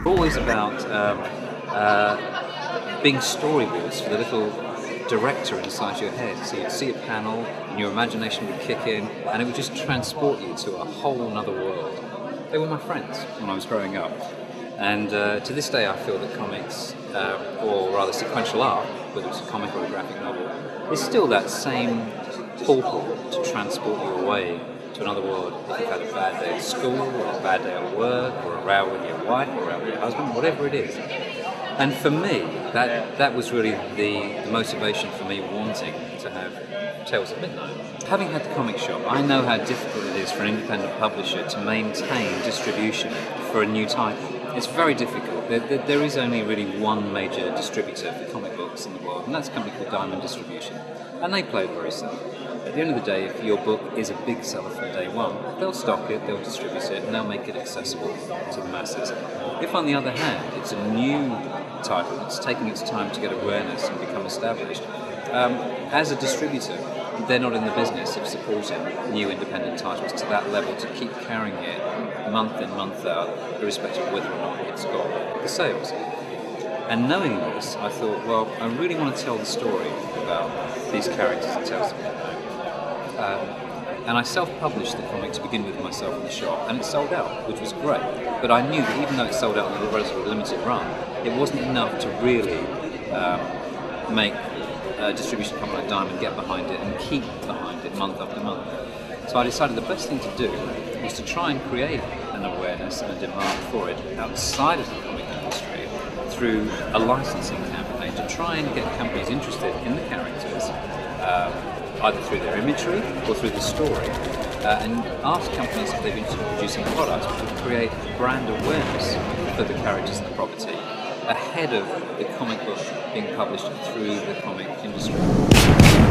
Always about being storyboards for the little director inside your head. So you'd see a panel and your imagination would kick in and it would just transport you to a whole other world. They were my friends when I was growing up, and to this day I feel that comics, or rather sequential art, whether it's a comic or a graphic novel, is still that same portal to transport you away to another world. If you've had a bad day at school, or a bad day at work, or a row with your wife, or a row with your husband, whatever it is. And for me, that was really the motivation for me wanting to have Tales at Midnight. Having had the comic shop, I know how difficult it is for an independent publisher to maintain distribution for a new title. It's very difficult. There is only really one major distributor for comic books in the world, and that's a company called Diamond Distribution. And they play it very safe. At the end of the day, if your book is a big seller from day one, they'll stock it, they'll distribute it, and they'll make it accessible to the masses. If, on the other hand, it's a new title, it's taking its time to get awareness and become established, as a distributor, they're not in the business of supporting new independent titles to that level to keep carrying it month in, month out, irrespective of whether or not it's got the sales. And knowing this, I thought, well, I really want to tell the story about these characters in Tales of Midnight. And I self-published the comic to begin with myself in the shop, and it sold out, which was great. But I knew that even though it sold out in a relatively limited run, it wasn't enough to really make a distribution company like Diamond get behind it and keep behind it month after month. So I decided the best thing to do was to try and create an awareness and a demand for it outside of the comic industry through a licensing campaign to try and get companies interested in the characters, either through their imagery or through the story, and ask companies if they've been producing products which would create brand awareness for the characters and the property ahead of the comic book being published through the comic industry.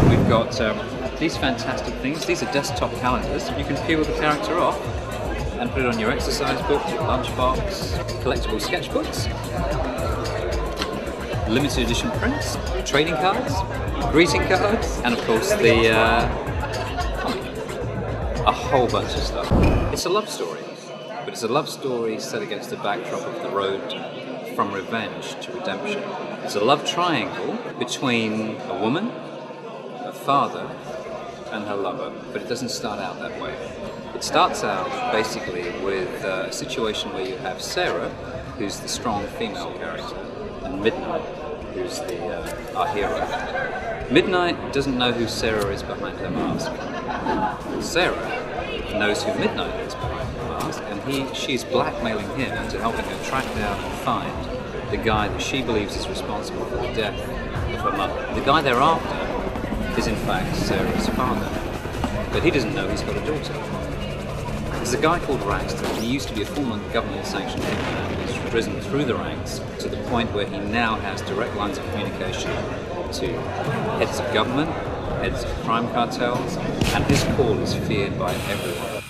We've got these fantastic things. These are desktop calendars. You can peel the character off and put it on your exercise book, your lunchbox, collectible sketchbooks, limited edition prints, trading cards, greeting cards, and of course the a whole bunch of stuff. It's a love story, but it's a love story set against the backdrop of the road from revenge to redemption. It's a love triangle between a woman, a father, and her lover, but it doesn't start out that way. It starts out basically with a situation where you have Sarah, who's the strong female character, and Midnight, who's our hero. Midnight doesn't know who Sarah is behind her mask. Sarah knows who Midnight is behind her mask, and she's blackmailing him into helping her track down and find the guy that she believes is responsible for the death of her mother. The guy they're after is in fact Sarah's father, but he doesn't know he's got a daughter. There's a guy called Raxton. He used to be a former government-sanctioned hitman. He's risen through the ranks to the point where he now has direct lines of communication to heads of government, heads of crime cartels, and his call is feared by everyone.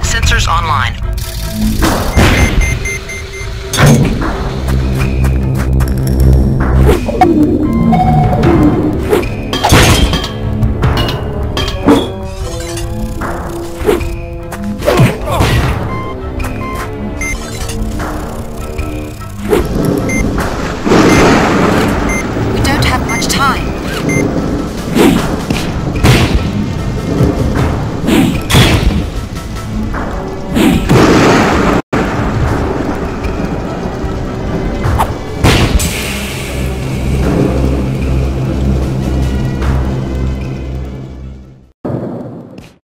Censors Online.